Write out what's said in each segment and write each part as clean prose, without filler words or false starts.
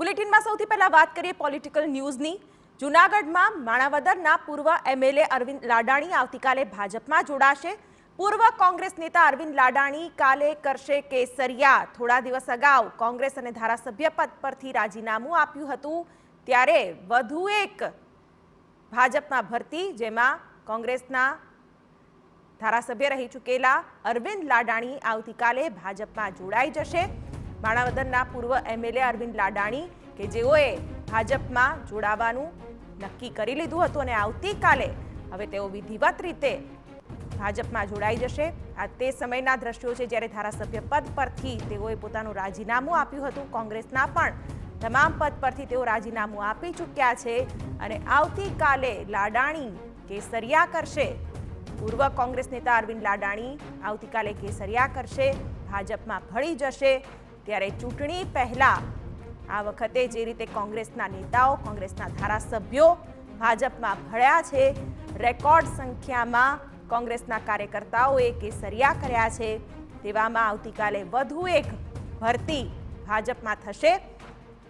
બુલેટિનમાં સૌથી પહેલા વાત કરીએ પોલિટિકલ ન્યૂઝની। જૂનાગઢમાં માણાવદરના પૂર્વ એમએલએ અરવિંદ લાડાણી આવતીકાલે ભાજપમાં જોડાશે। પૂર્વ કોંગ્રેસ નેતા અરવિંદ લાડાણી કાલે કરશે કેસરિયા। થોડા દિવસ અગાઉ કોંગ્રેસ અને ધારાસભ્ય પદ પરથી રાજીનામું આપ્યું હતું, ત્યારે વધુ એક ભાજપમાં ભરતી, જેમાં કોંગ્રેસના ધારાસભ્ય રહી ચૂકેલા અરવિંદ લાડાણી આવતીકાલે ભાજપમાં જોડાઈ જશે। માણાવદરના પૂર્વ એમએલએ અરવિંદ લાડાણી કે જેઓએ ભાજપમાં જોડાવાનું નક્કી કરી લીધું હતું અને આવતીકાલે હવે તેઓ વિધિવત રીતે ભાજપમાં જોડાઈ જશે। આ તે સમયના દ્રશ્યો છે જ્યારે ધારાસભ્ય પદ પરથી તેઓએ પોતાનું રાજીનામું આપ્યું હતું। કોંગ્રેસના પણ તમામ પદ પરથી તેઓ રાજીનામું આપી ચૂક્યા છે અને આવતીકાલે લાડાણી કેસરિયા કરશે। પૂર્વ કોંગ્રેસ નેતા અરવિંદ લાડાણી આવતીકાલે કેસરિયા કરશે, ભાજપમાં ભળી જશે। ત્યારે ચૂંટણી પહેલા આ વખતે જે રીતે કોંગ્રેસના નેતાઓ, કોંગ્રેસના ધારાસભ્યો ભાજપમાં ભળ્યા છે, રેકોર્ડ સંખ્યામાં કોંગ્રેસના કાર્યકર્તાઓએ કેસરિયા કર્યા છે, તેવામાં આવતીકાલે વધુ એક ભરતી ભાજપમાં થશે।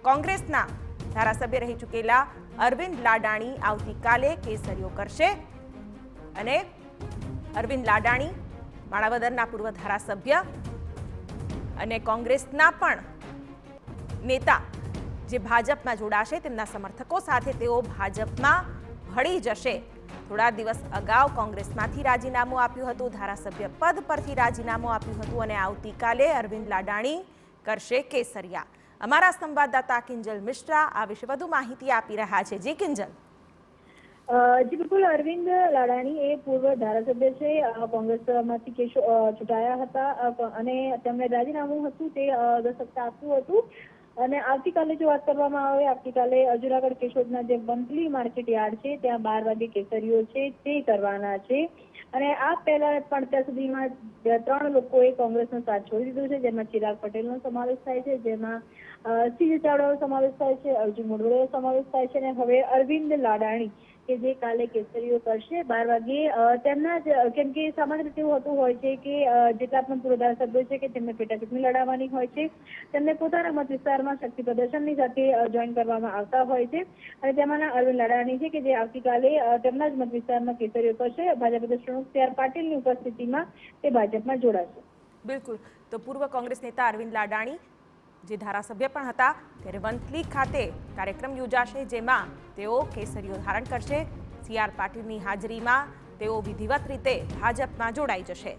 કોંગ્રેસના ધારાસભ્ય રહી ચૂકેલા અરવિંદ લાડાણી આવતીકાલે કેસરીઓ કરશે અને અરવિંદ લાડાણી માણાવદરના પૂર્વ ધારાસભ્ય અને કોંગ્રેસના પણ નેતા જે ભાજપમાં જોડાશે, તેમના સમર્થકો સાથે તેઓ ભાજપમાં ભળી જશે। થોડા દિવસ અગાઉ કોંગ્રેસમાંથી રાજીનામું આપ્યું હતું, ધારાસભ્ય પદ પરથી રાજીનામું આપ્યું હતું અને આવતીકાલે અરવિંદ લાડાણી કરશે કેસરિયા। અમારા સંવાદદાતા કિંજલ મિશ્રા આ વિશે વધુ માહિતી આપી રહ્યા છે। જી કિંજલ। જી બિલકુલ, અરવિંદ લાડાણી એ પૂર્વ ધારાસભ્ય છે, કોંગ્રેસમાંથી ચૂંટાયા હતા અને તેમણે રાજીનામું હતું તે 10 સપ્તાહ આપ્યું હતું અને આવતીકાલે જો વાત કરવામાં આવે, આવતીકાલે જુનાગઢ કેશોદના જે વંથલી માર્કેટ યાર્ડ છે ત્યાં 12 વાગે કેસરીઓ છે તે કરવાના છે અને આ પહેલા પણ અત્યાર સુધીમાં 3 લોકોએ કોંગ્રેસનો સાથ છોડી દીધો છે, જેમાં ચિરાગ પટેલનો સમાવેશ થાય છે, જેમાં સિંહ ચાવડાનો સમાવેશ થાય છે, અર્જુન મોઢવાડિયાનો સમાવેશ થાય છે અને હવે અરવિંદ લાડાણી કે જે કાલે કેસરીઓ કરશે 12 વાગે। તેમના જ કેમ કે સામાન્ય રીતે એવું હોતું હોય છે કે જેટલા પણ પૂર્વ ધારાસભ્યો છે કે તેમને પેટા ચૂંટણી લડાવવાની હોય છે, તેમને પોતાના મત વિસ્તારમાં શક્તિ પ્રદર્શનની સાથે જોઈન કરવામાં આવતા હોય છે અને તેમાંના અરવિંદ લાડાણી છે કે જે આવતીકાલે તેમના જ મત વિસ્તારમાં કેસરીઓ કરશે। ભાજપ પ્રદેશ પ્રમુખ સી આર પાટીલની ઉપસ્થિતિમાં તે ભાજપમાં જોડાશે। બિલકુલ, તો પૂર્વ કોંગ્રેસ નેતા અરવિંદ લાડાણી જે ધારાસભ્ય પણ હતા, ત્યારે વંથલી ખાતે કાર્યક્રમ યોજાશે, જેમાં તેઓ કેસરીઓ ધારણ કરશે। સી આર પાટીલની હાજરીમાં તેઓ વિધિવત રીતે ભાજપમાં જોડાઈ જશે।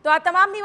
તો આ તમામની